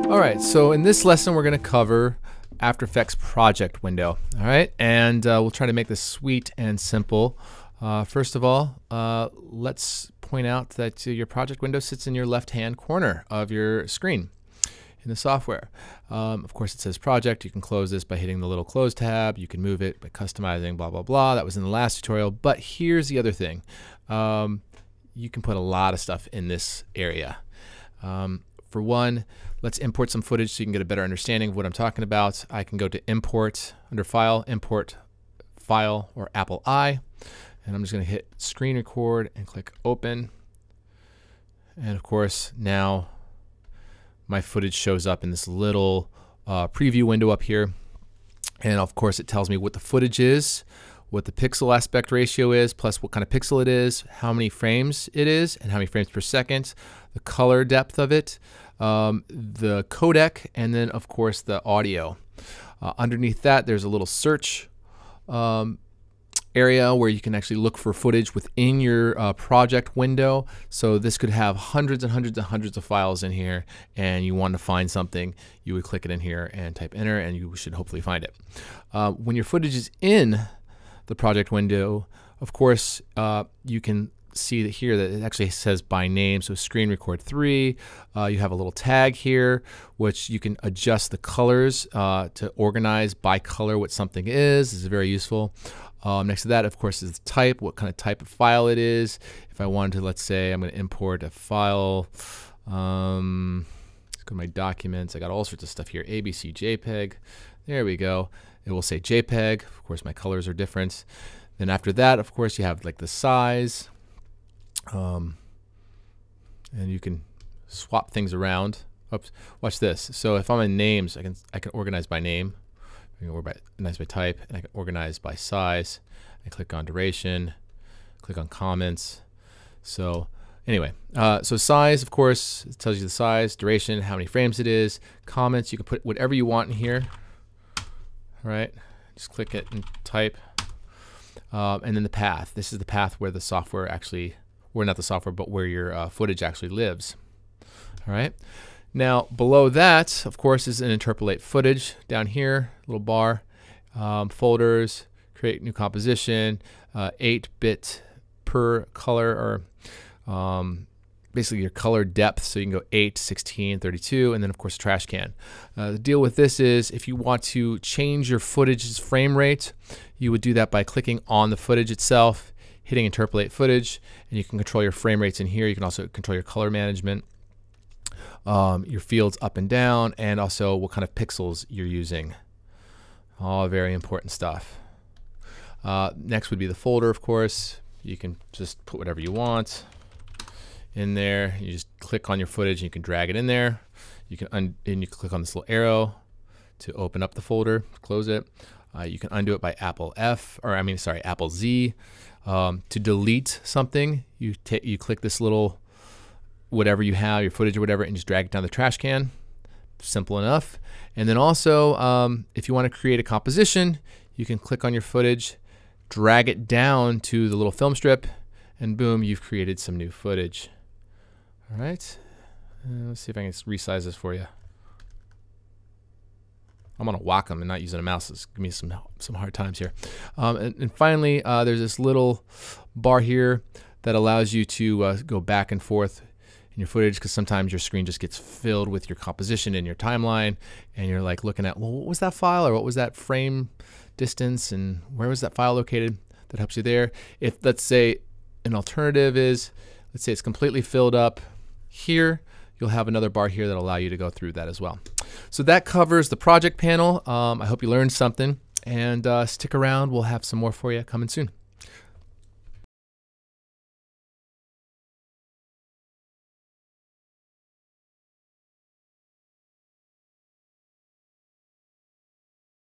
All right, so in this lesson, we're going to cover After Effects project window. All right, and we'll try to make this sweet and simple. First of all, let's point out that your project window sits in your left-hand corner of your screen in the software. Of course, it says project. You can close this by hitting the little close tab. You can move it by customizing, blah, blah, blah. That was in the last tutorial. But here's the other thing. You can put a lot of stuff in this area. For one, let's import some footage so you can get a better understanding of what I'm talking about. I can go to Import, under File, Import, File, or Apple I. And I'm just going to hit Screen Record and click Open. And of course, now my footage shows up in this little preview window up here. And of course, it tells me what the footage is, what the pixel aspect ratio is, plus what kind of pixel it is, how many frames it is, and how many frames per second, the color depth of it, the codec, and then of course the audio. Underneath that, there's a little search area where you can actually look for footage within your project window. So this could have hundreds and hundreds and hundreds of files in here, and you want to find something, you would click it in here and type enter, and you should hopefully find it. When your footage is in the project window, of course, you can see that here that it actually says by name. So screen record 3, you have a little tag here which you can adjust the colors to organize by color what something is. This is very useful. Next to that, of course, is the type, what kind of type of file it is. If I wanted to, let's say I'm going to import a file, let's go to my documents. I got all sorts of stuff here, ABC JPEG. There we go. It will say JPEG. Of course, my colors are different. Then after that, of course, you have like the size. And you can swap things around. Oops, watch this. So if I'm in names, I can organize by name. I can organize by type, and I can organize by size. I click on duration, click on comments. So anyway, so size, of course, it tells you the size, duration, how many frames it is. Comments, you can put whatever you want in here. All right, just click it and type. And then the path. This is the path where the software actually, or not the software, but where your footage actually lives. All right. Now below that, of course, is an Interpolate Footage. Down here, little bar, folders, create new composition, 8-bit per color, or basically your color depth. So you can go 8, 16, 32, and then of course trash can. The deal with this is if you want to change your footage's frame rate, you would do that by clicking on the footage itself, hitting Interpolate Footage, and you can control your frame rates in here. You can also control your color management, your fields up and down, and also what kind of pixels you're using. All very important stuff. Next would be the folder, of course. You can just put whatever you want in there. You just click on your footage and you can drag it in there. You can and you can click on this little arrow to open up the folder, close it. You can undo it by Apple Z. To delete something, you click this little whatever you have, your footage or whatever, and just drag it down the trash can. Simple enough. And then also, if you want to create a composition, you can click on your footage, drag it down to the little film strip, and boom, you've created some new footage. All right. Let's see if I can resize this for you. I'm on a Wacom and not using a mouse. It's giving me some hard times here. And finally, there's this little bar here that allows you to go back and forth in your footage, because sometimes your screen just gets filled with your composition in your timeline, and you're like looking at, well, what was that file, or what was that frame distance, and where was that file located? That helps you there. If, let's say, an alternative is, let's say it's completely filled up here, you'll have another bar here that'll allow you to go through that as well. So that covers the project panel. I hope you learned something, and stick around. We'll have some more for you coming soon.